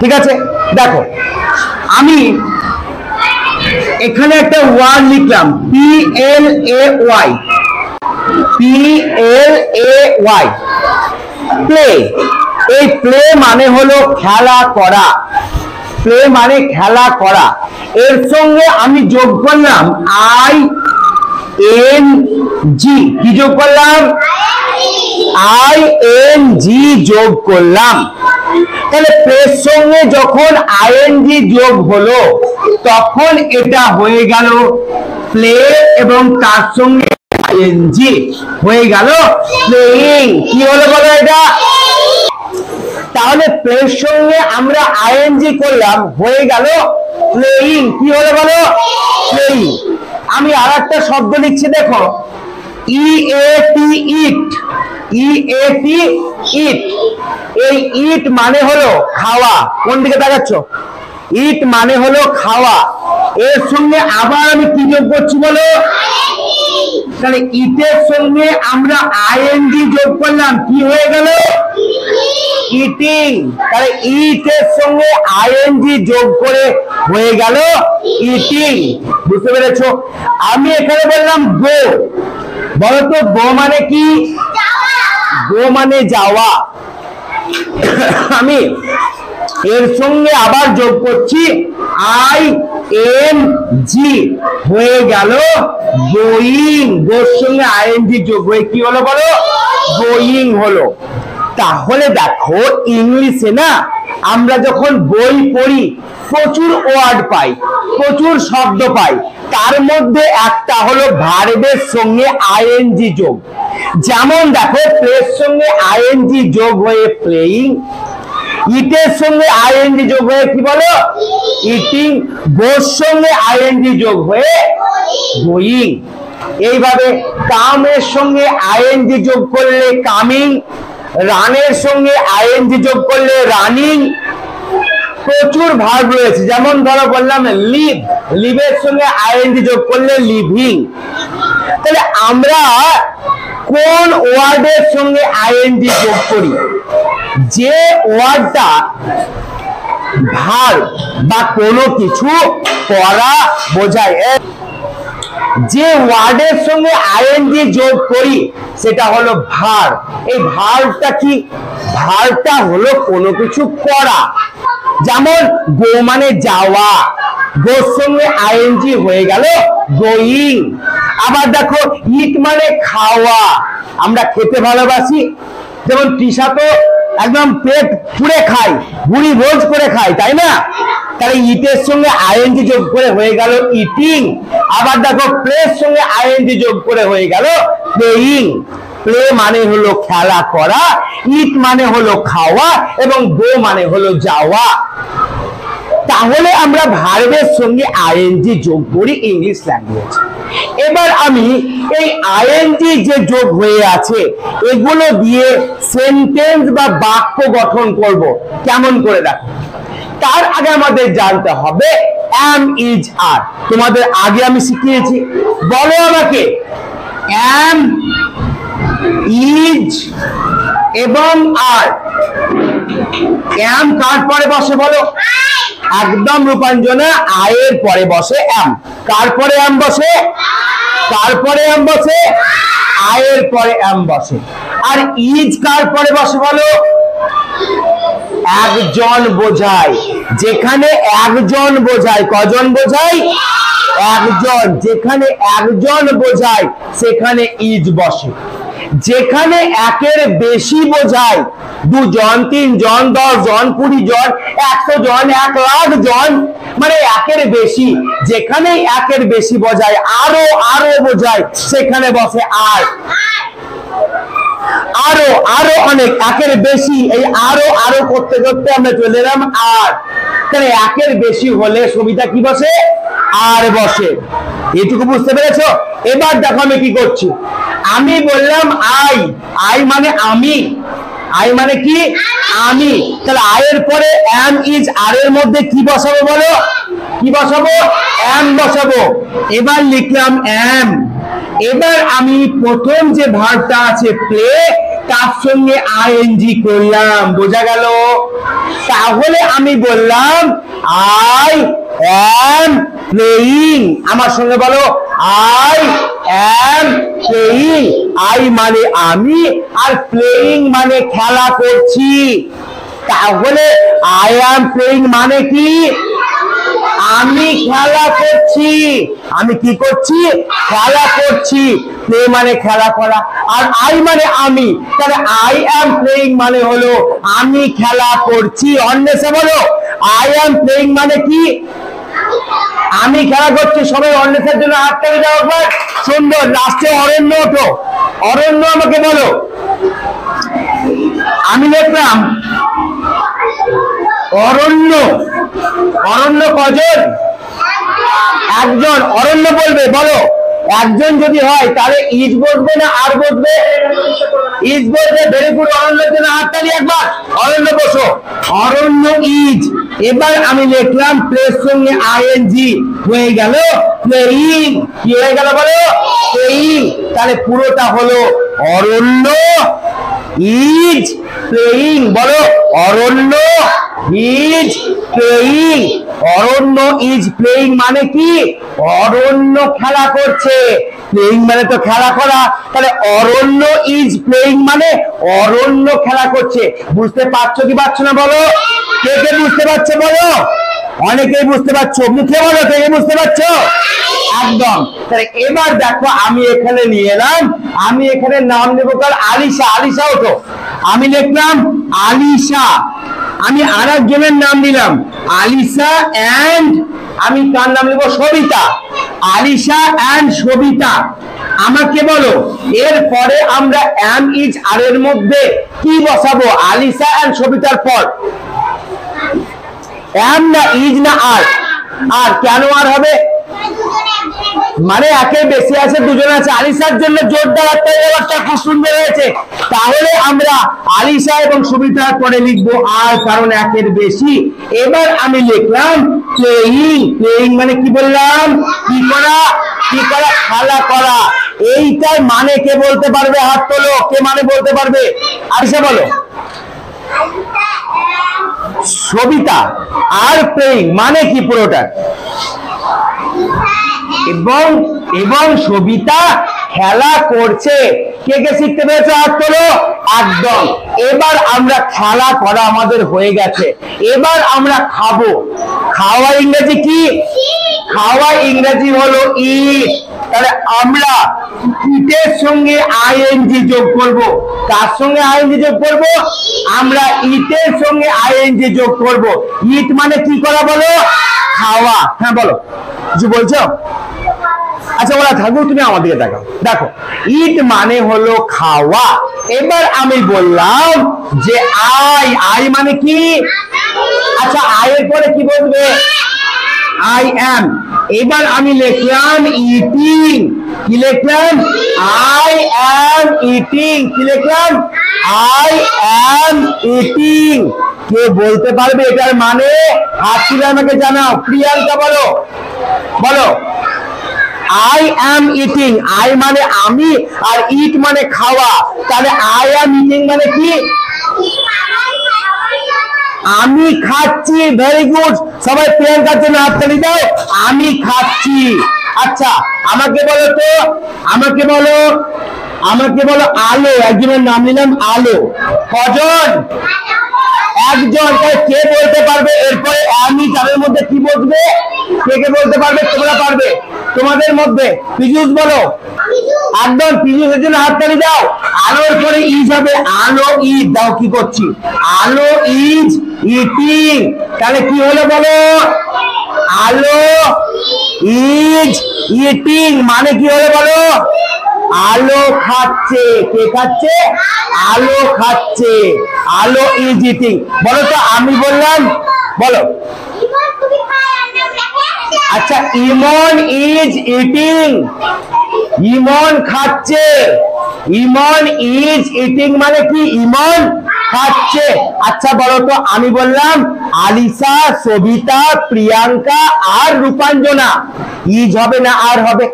ঠিক আছে, দেখো আমি এখানে একটা ওয়ার্ড লিখলাম PLAY, PLAY, প্লে। এই প্লে মানে হলো খেলা করা, প্লে মানে খেলা করা। এর সঙ্গে আমি যোগ করলাম ING, কি যোগ করলাম? ING যোগ করলাম। তাহলে প্লের সঙ্গে যখন ING যোগ হলো তখন এটা হয়ে গেল প্লে, এবং তার সঙ্গে ING হয়ে গেল প্লেইং। কি হলো বলো এটা? তাহলে প্লের সঙ্গে আমরা ING করলাম, হয়ে গেল প্লেইং। কি হলো বলো? প্লেইং। আমি আরেকটা শব্দ লিখছি, দেখো EAT, ইট, EAT, ইট। এই ইট মানে হলো খাওয়া। কোন দিকে দেখাচ্ছ? ইট মানে হলো খাওয়া। এর সঙ্গে আবার আমি কি যোগ করছি বলো? তাহলে ইটের সঙ্গে আমরা ING যোগ করলাম, কি হয়ে গেল? ইটিং। তাহলে ইটের সঙ্গে ING যোগ করে হয়ে গেল ইটিং। বুঝতে পেরেছো? আমি এখানে বললাম গো, বলো তো গো মানে কি? গো মানে যাওয়া। আমি এর সঙ্গে আবার যোগ করছি ING, হয়ে গেল গোয়িং। গোর সঙ্গে ING যোগ হয়ে কি হলো বলো? গোয়িং হলো। তাহলে দেখো ইংলিশে না আমরা যখন বই পড়ি প্রচুর ওয়ার্ড পাই, প্রচুর শব্দ পাই, তার মধ্যে একটা হলো ভার্বের সঙ্গে ING যোগ। যেমন দেখো প্লের সঙ্গে ING যোগ হয়ে প্লেইং, ইটের সঙ্গে ING যোগ হয়ে কি বলো? ইটিং, গোর সঙ্গে ING যোগ হয়ে গোয়িং। এইভাবে কামের সঙ্গে ING যোগ করলে কামিং, রানের সঙ্গে ING যোগ করলে রানিং। প্রচুর ভার্ব রয়েছে, যেমন ধরো বললাম লিভ, লিভের সঙ্গে ING যোগ করলে লিভিং। তাহলে আমরা কোন ওয়ার্ডের সঙ্গে ING যোগ করি? যে ওয়ার্ডটা ভার্ব বা কোনো কিছু করা বোঝায়, যে ওয়ার্ডের সঙ্গে ING যোগ করি সেটা হলো ভার্ব। এই ভার্বটা কি? ভার্বটা হলো কোনো কিছু করা। যেমন গো মানে যাওয়া, গোর সঙ্গে ING হয়ে গেল গোয়িং। আবার দেখো ইট মানে খাওয়া, আমরা খেতে ভালোবাসি, যেমন তৃষা তো একদম পেট পুড়ে খাই, ভুড়ি ভোজ করে খাই, তাই না? তাহলে ইটের সঙ্গে ING যোগ করে হয়ে গেল ইটিং। আবার দেখো প্লের সঙ্গে ING যোগ করে হয়ে গেল প্লেইং। প্লে মানে হলো খেলা করা, ইট মানে হলো খাওয়া, এবং গো মানে হলো যাওয়া। তাহলে আমরা ভার্বের সঙ্গে ING যোগ করি ইংলিশ ল্যাঙ্গুয়েজ। এবার আমি এই ING যে যোগ হয়ে আছে এগুলো দিয়ে সেন্টেন্স বা বাক্য গঠন করব। কেমন করে দেখো, তার আগে আমাদের জানতে হবে am, is, are। তোমাদের আগে আমি শিখিয়েছি, বলো আমাকে am, is এবং are। am কার পরে বসে বলো? একদম রূপাঞ্জনা, আয়ের পরে বসে am। কার পরে am বসে? কার পরে am বসে? আয়ের পরে am বসে। আর is কার পরে বসে বলো? একজন বোঝায়। যেখানে একজন বোঝায়, কজন বোঝায়? একজন। যেখানে একজন বোঝায় সেখানে is বসে। যেখানে একের বেশি বোঝায়, 2 জন, 3 জন, 10 জন, 20 জন, 100 জন, 1 লাখ জন, মানে একের বেশি, যেখানে একের বেশি বোঝায়, আরো আরো বোঝায়, সেখানে বসে আর। আরো আরো অনেক, একের বেশি, এই আরো আরো করতে করতে আমরা চলে এলাম আর। তাহলে একের বেশি হলে সুবিধা কি বসে? আর বসে। এইটুকু বুঝতে পেরেছো? এবার দেখো আমি কি করছি। আমি বললাম আই, আই মানে আমি, আই মানে কি? আমি। তাহলে আয়ের পরে am, is, are এর মধ্যে কি বসাবো বলো? কি বসাবো? am বসাবো। এবার লিখলাম am। এবার আমি প্রথম যে ভার্বটা আছে প্লে, তার সঙ্গে আইএনজি করলাম, বোঝা গেল? তাহলে আমি বললাম আই অ্যাম প্লেয়িং। আমার সঙ্গে বলো আই অ্যাম প্লেয়িং। আই মানে আমি, আর প্লেয়িং মানে খেলা করছি। তাহলে আই অ্যাম প্লেয়িং মানে কি? আমি খেলা করছি। আমি কি করছি? খেলা করছি। প্লে মানে খেলা করা, আর আই মানে আমি, তাহলে আই অ্যাম প্লেয়িং মানে হলো আমি খেলা করছি। অন্বেষা বলো আই অ্যাম প্লেয়িং মানে কি? আমি খেলা করছি। সবাই অন্বেষার জন্য হাত তালি দাও একবার। সুন্দর। লাস্টে অরণ্য ওঠো। অরণ্য আমাকে বলো। আমি দেখলাম অরণ্য। অরণ্য কজন? একজন। অরণ্য বলবে, বলো। একজন যদি হয় তাহলে ইজ বসবে না আর বসবে? ইজ বসবে। Very good. অরণ্যের জন্য হাততালি একবার। অরণ্য বসো। অরণ্য ইজ। এবার আমি লিখলাম প্লের সঙ্গে আইএনজি, হয়ে গেল প্লেয়িং। কি হয়ে গেল বলো? প্লেয়িং। তাহলে পুরোটা হলো অরণ্য ইজ প্লেয়িং। বলো Aranya is playing. Aranya is playing মানে কি? অরণ্য খেলা করছে। প্লেয়িং মানে তো খেলা করা, তাহলে অরণ্য ইজ প্লেয়িং মানে অরণ্য খেলা করছে। বুঝতে পারছো কি পারছো না বলো? কে কে বুঝতে পারছো বলো? অনেকেই বুঝতে পারছো, মুখে বলো কে কে বুঝতে পারছো? একদম। তাহলে এবার দেখো আমি এখানে নিয়ে এলাম, আমি এখানে নাম নেব কাল আলিশা। আলিশা ওঠো। আমি লিখলাম আলিশা। আমি আর একজনের নাম দিলাম আলিশা অ্যান্ড, আমি তার নাম নেব সবিতা। আলিশা অ্যান্ড সবিতা। আমাকে বলো এরপরে আমরা এম ইজ আর এর মধ্যে কি বসাবো? আলিশা অ্যান্ড সবিতার পর এম না ইজ না আর? আর কেন আর হবে? মানে একের বেশি আছে, দুজন আছে। আলিশার জন্য জোরদার একটা ব্যাপারটা খুব সুন্দর হয়েছে। তাহলে আমরা আলিশা এবং সুবিধার পরে লিখবো আর, কারণ একের বেশি। এবার আমি লিখলাম প্লেয়িং। প্লেয়িং মানে কি বললাম? কি করা? কি করা? খেলা করা। এইটার মানে কে বলতে পারবে? হাত তোলো। কে মানে বলতে পারবে? আলিশা বলো। সবিতা আর প্লেয়িং মানে কি পুরোটা? এবং এবং সবিতা খেলা করছে। কে কে শিখতে পেরেছো? হাত তোলো। একদম। এবার আমরা খেলা করা আমাদের হয়ে গেছে। এবার আমরা খাবো। খাওয়া ইংরেজি কি? খাওয়া ইংরেজি হলো ইট। তাহলে আমরা ইটের সঙ্গে আইএনজি যোগ করব। কার সঙ্গে আইএনজি যোগ করব? আমরা ইটের সঙ্গে আইএনজি যোগ করব। ইট মানে কি করা বলো? খাওয়া। হ্যাঁ বলো, কিছু বলছো? আচ্ছা ওরা থাকবো, তুমি আমাদেরকে দেখাও। দেখো ইট মানে হলো খাওয়া। এবার আমি বললাম যে আই। আই মানে কি? আচ্ছা আয়ের পরে কি বলবে? I am. এবার আমি লিখলাম ইটিং। কি লিখলাম? I am eating. কি লিখলাম? I am eating. কে বলতে পারবে এটার মানে? হাত তুলে আমাকে জানাও। প্রিয়াঙ্কা বলো। বলো আই অ্যাম ইটিং। আই মানে আমি, আর ইট মানে খাওয়া। তাহলে আই অ্যাম ইটিং মানে কি? আমি খাচ্ছি। Very good. সবাই প্রিয়াঙ্কার জন্য হাততালি দাও। আমি খাচ্ছি। আচ্ছা আমাকে বলো তো, আমাকে বলো, আমাকে বলো আলো। একজনের নাম নিলাম আলো। কজন? একজন। কে বলতে পারবে এরপরে আমি তাদের মধ্যে কি বসবে? কে কে বলতে পারবে? তোমরা পারবে তোমাদের মধ্যে। পীযুষ বলো। একদম। পীযুষের জন্য হাততালি দাও। আলোর পরে ইজ হবে। আলো ইজ। দাও কি করছি? আলো ইজ ইটিং। তাহলে কি হলো বলো? আলো ইজ ইটিং মানে কি হলো বলো? আলো খাচ্ছে। কে খাচ্ছে? আলো খাচ্ছে। আলো ইজ ইটিং। বলো তো আমি বললাম, বলো। আচ্ছা ইমন ইজ ইটিং। ইমন খাচ্ছে। ইমন ইজ ইটিং মানে কি? ইমন খাচ্ছে। আচ্ছা বলো তো আমি বললাম আলিশা, সবিতা, প্রিয়াঙ্কা আর রূপাঞ্জনা। ইজ হবে না আর হবে?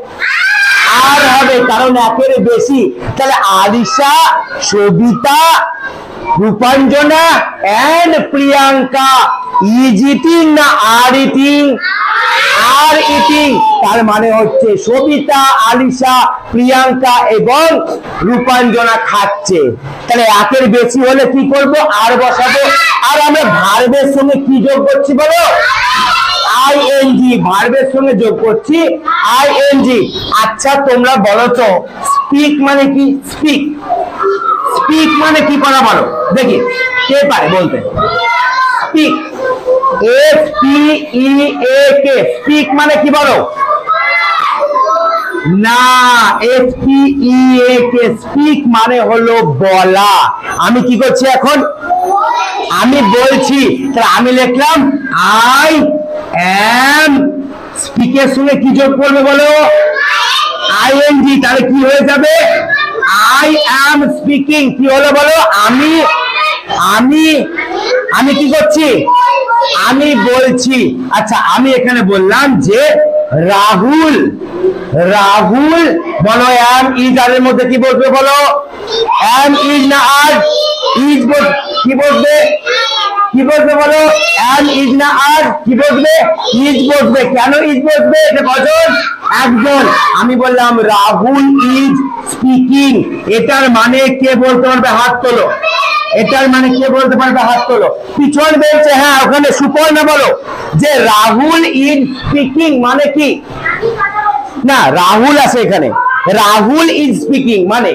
আর হবে, কারণ একের বেশি। তাহলে Alisha, Sabita, Rupanjana and Priyanka is eating না আর ইটিং? Are eating. তার মানে হচ্ছে সবিতা, আলিশা, প্রিয়াঙ্কা এবং রূপাঞ্জনা খাচ্ছে। তাহলে একের বেশি হলে কি করব? আর বসাবো। আর আমরা ভার্বের সঙ্গে কি যোগ করছি বলো? আইএনজি। ভার্বের সঙ্গে যোগ করছি আইএনজি। আচ্ছা তোমরা বলো তো স্পিক মানে কি? স্পিক, স্পিক মানে কি করা বলো দেখি, কে পারে বলতে? স্পিক, SPEAK, স্পিক মানে কি বলো? না, SPEAK, স্পিক মানে হলো বলা। আমি কি করছি এখন? আমি বলছি। তাহলে আমি লিখলাম আই এম। স্পিকের সঙ্গে কি যোগ করবে বলো? আইএনজি। তাহলে কি হয়ে যাবে? I am speaking. কি হলো বলো? আমি আমি আমি কি করছি? আমি বলছি। আচ্ছা আমি এখানে বললাম যে রাহুল, রাহুল বলো এম ইজ আর এর মধ্যে কি বসবে বলো? এম ইজ না আর? ইজ কি বসবে? কি বসবে বলো? এম ইজ না আর? কি বসবে? ইজ বসবে। কেন ইজ বসবে? এটা কজন? একজন। আমি বললাম রাহুল ইজ স্পিকিং। এটার মানে কে বলতে পারবে? হাত তোলো। এটার মানে কে বলতে পারবে? হাত তোলো। পিছন বেলছে, হ্যাঁ ওখানে সুপর্ণা বলো যে রাহুল ইজ স্পিকিং মানে কি? না, রাহুল আছে এখানে। রাহুল ইজ স্পিকিং মানে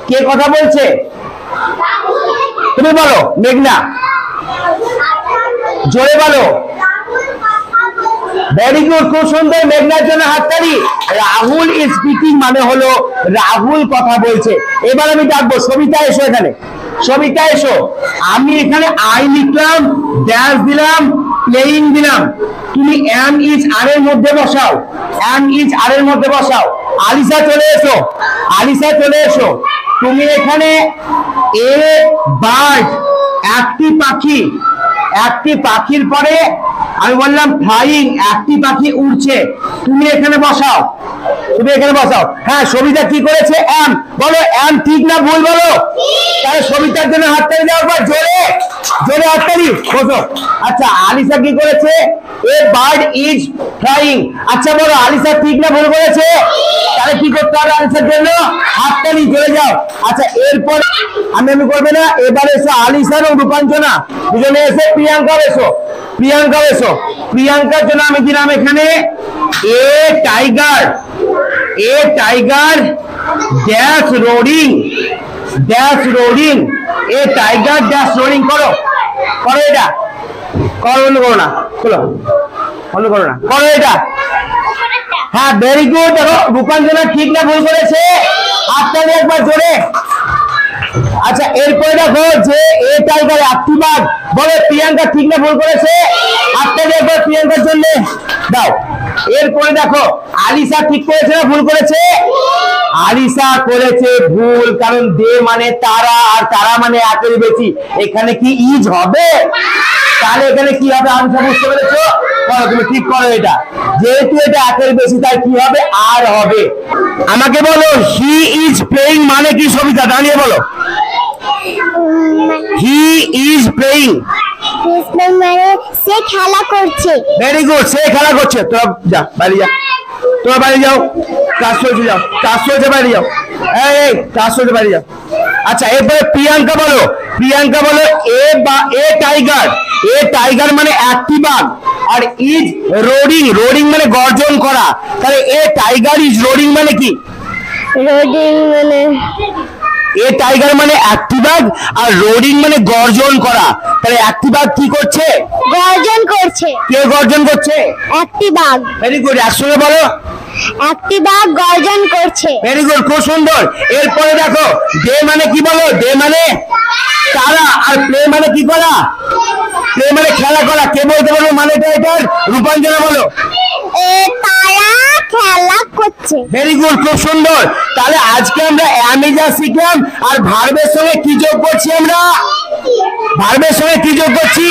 কে কথা বলছে? তুমি বলো মেঘনা, জোরে বলো। ভেরি গুড, খুব সুন্দর। মেঘনার জন্য হাততালি। রাহুল ইজ স্পিকিং মানে হলো রাহুল কথা বলছে। এবার আমি ডাকবো সবিতা, এসো এখানে। সবিতা এসো। আমি এখানে আই লিখলাম, ড্যাশ দিলাম, প্লেইং দিলাম। তুমি এম ইজ আর এর মধ্যে বসাও। এম ইজ আর এর মধ্যে বসাও। আলিশা চলে এসো। আলিশা চলে এসো। তুমি এখানে এ বার্ড, একটি পাখি। একটি পাখির পরে আমি বললাম ফ্লাইং, একটি পাখি উড়ছে। তুমি এখানে বসাও। তুমি এখানে বসাও। হ্যাঁ সবিতা কি করেছে? এম। বলো এম ঠিক না ভুল বলো? তাহলে সবিতার জন্য হাততালি দেওয়ার পর জোরে জোরে হাততালি। বসো। আচ্ছা আলিশা কি করেছে? A bird is flying. আচ্ছা বলো আলিশা ঠিক না ভুল বলেছে? তাহলে কি করতে হবে আলিশার জন্য? হাততালি, জোরে যাও। আচ্ছা এরপর আমি করবে না। এবার এসো আলিশা এবং রূপাঞ্জনা দুজনে এসে প্রিয়াঙ্কা এসো। প্রিয়াঙ্কা এসো। প্রিয়াঙ্কার জন্য আমি দিলাম এখানে a tiger. A tiger dash roading, dash roading. A tiger dash roading. করো করো এটা। করো, বন্ধ করো না, চলো বন্ধ করো না, করো এটা। হ্যাঁ ভেরি গুড। দেখো রূপাঞ্জনা ঠিক না ভুল করেছে? হাততালি একবার জোরে। আচ্ছা এরপরে দেখো যে এ টাইগার একটি বাঘ। বলে প্রিয়াঙ্কা ঠিক না ভুল করেছে? হাততালি একবার প্রিয়াঙ্কার জন্য দাও। এরপরে দেখো আলিশা ঠিক করেছে না ভুল করেছে? আলিশা করেছে ভুল, কারণ দে মানে তারা, আর তারা মানে একের বেশি। এখানে কি ইজ হবে? তাহলে এখানে কি হবে? আলিশা বুঝতে পেরেছো? করো, তুমি ঠিক করো এটা। যেহেতু এটা একের বেশি তাই কি হবে? আর হবে। আমাকে বলো হি ইজ প্লেইং মানে কি? সবিতা দাঁড়িয়ে বলো। হি ইজ প্লেইং মানে সে খেলা করছে। ভেরি গুড, সে খেলা করছে। তোরা যা বাড়ি যা, তোরা বাড়ি যাও। ক্লাস চলছে, যাও ক্লাস চলছে, বাড়ি যাও। এই ক্লাস চলছে, বাড়ি যাও। আচ্ছা এরপরে প্রিয়াঙ্কা বলো। প্রিয়াঙ্কা বলো এ টাইগার। এ টাইগার মানে একটি বাঘ। আর ইজ রোডিং, রোডিং মানে গর্জন করা। তাহলে এ টাইগার ইজ রোডিং মানে কি? রোডিং মানে এ টাইগার মানে একটি বাঘ, আর রোডিং মানে গর্জন করা। তাহলে একটি বাঘ কি করছে? গর্জন করছে। কে গর্জন করছে? একটি বাঘ। ভেরি গুড, একসঙ্গে বলো। একটি বাঘ গর্জন করছে। ভেরি গুড, খুব সুন্দর। এরপরে দেখো ডে মানে কি বলো? ডে মানে তারা। আর প্লে মানে কি করা? প্লে মানে খেলা করা। কে বলতে পারবো মানেটা এটার? রূপাঞ্জনা বলো। তারা খেলা করছে। ভেরি গুড, খুব সুন্দর। তাহলে আজকে আমরা অ্যামিজা শিখলাম। আর ভার্বের সঙ্গে কি যোগ করছি আমরা? ভার্বের সঙ্গে কি যোগ করছি?